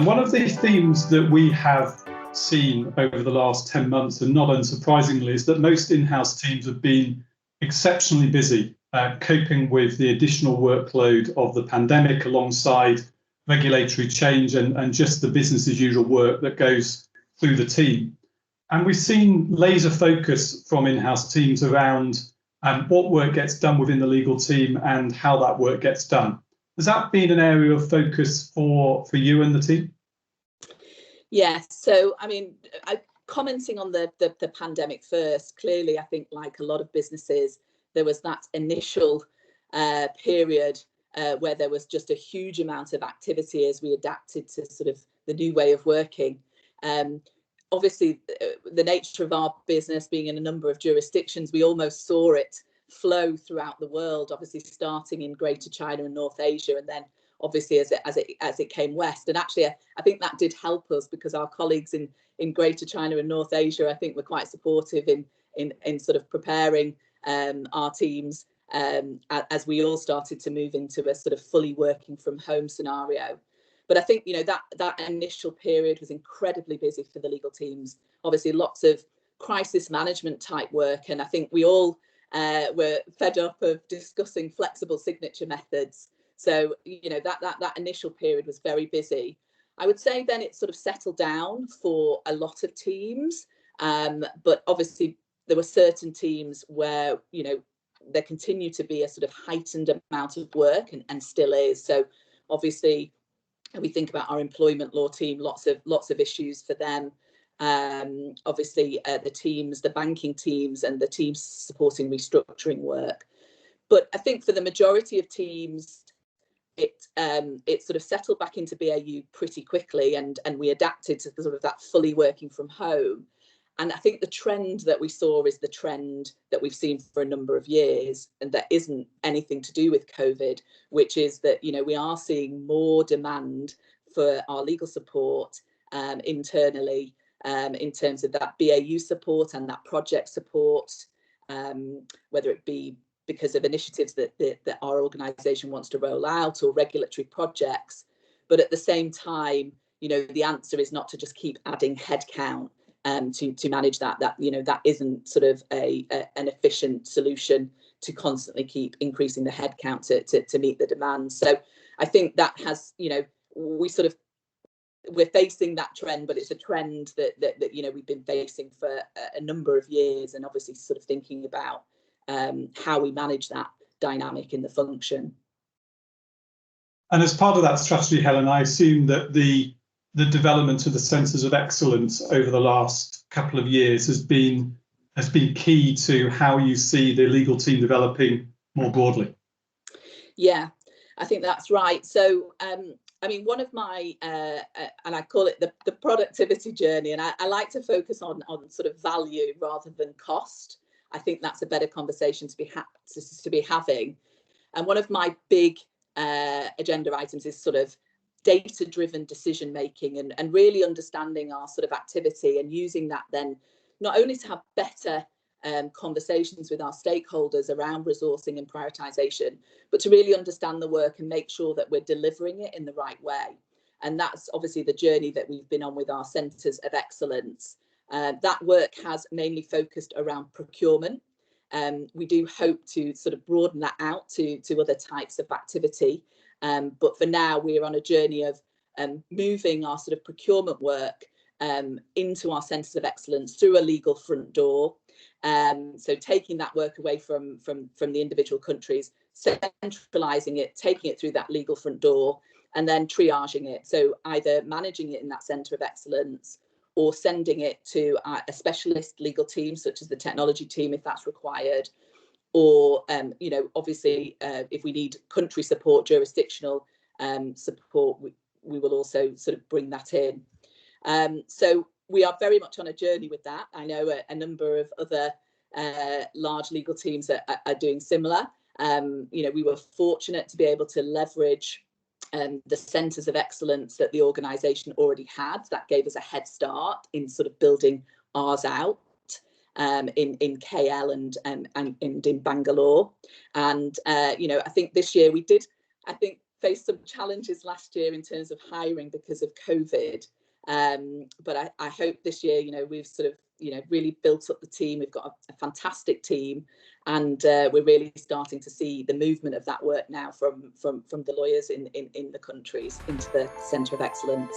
One of the themes that we have seen over the last 10 months, and not unsurprisingly, is that most in-house teams have been exceptionally busy coping with the additional workload of the pandemic alongside regulatory change and just the business as usual work that goes through the team. And we've seen laser focus from in-house teams around what work gets done within the legal team and how that work gets done. Has that been an area of focus for you and the team? Yes. So, I mean, commenting on the pandemic first, clearly, I think like a lot of businesses, there was that initial period where there was just a huge amount of activity as we adapted to sort of the new way of working. Obviously, the nature of our business being in a number of jurisdictions, we almost saw it flow throughout the world, obviously starting in Greater China and North Asia, and then obviously as it came west. And actually, I think that did help us because our colleagues in Greater China and North Asia, I think, were quite supportive in sort of preparing our teams as we all started to move into a sort of fully working from home scenario. But I think, you know, that initial period was incredibly busy for the legal teams. Obviously, lots of crisis management type work. And I think we all were fed up of discussing flexible signature methods. So, you know, that initial period was very busy. I would say then it sort of settled down for a lot of teams. But obviously, there were certain teams where, you know, there continued to be a sort of heightened amount of work and still is. So obviously, we think about our employment law team, lots of issues for them. Obviously, the teams, the banking teams, and the teams supporting restructuring work. But I think for the majority of teams, it sort of settled back into BAU pretty quickly, and we adapted to sort of that fully working from home. And I think the trend that we saw is the trend that we've seen for a number of years, and that isn't anything to do with COVID, which is that, you know, we are seeing more demand for our legal support internally in terms of that BAU support and that project support, whether it be because of initiatives that our organisation wants to roll out or regulatory projects. But at the same time, you know, the answer is not to just keep adding headcount. To manage that, you know, that isn't sort of an efficient solution to constantly keep increasing the headcount to meet the demand. So I think that has, you know, we're facing that trend, but it's a trend that you know, we've been facing for a number of years, and obviously sort of thinking about how we manage that dynamic in the function. And as part of that strategy, Helen, I assume that the development of the centres of excellence over the last couple of years has been key to how you see the legal team developing more broadly. Yeah, I think that's right. So, I mean, one of my, and I call it the productivity journey, and I like to focus on sort of value rather than cost. I think that's a better conversation to be having. And one of my big agenda items is sort of data-driven decision making and really understanding our sort of activity and using that then not only to have better conversations with our stakeholders around resourcing and prioritisation, but to really understand the work and make sure that we're delivering it in the right way. And that's obviously the journey that we've been on with our centres of excellence. That work has mainly focused around procurement. We do hope to sort of broaden that out to other types of activity. But for now, we're on a journey of moving our sort of procurement work into our centres of excellence through a legal front door. So taking that work away from the individual countries, centralising it, taking it through that legal front door, and then triaging it. So either managing it in that centre of excellence or sending it to a specialist legal team, such as the technology team, if that's required. Or, you know, obviously, if we need country support, jurisdictional support, we will also sort of bring that in. So we are very much on a journey with that. I know a number of other large legal teams are doing similar. You know, we were fortunate to be able to leverage the centres of excellence that the organisation already had. That gave us a head start in sort of building ours out. In KL and in Bangalore, and you know, I think this year we did, I think, faced some challenges last year in terms of hiring because of COVID. But I hope this year, we've sort of, really built up the team. We've got a fantastic team, and we're really starting to see the movement of that work now from the lawyers in the countries into the Centre of Excellence.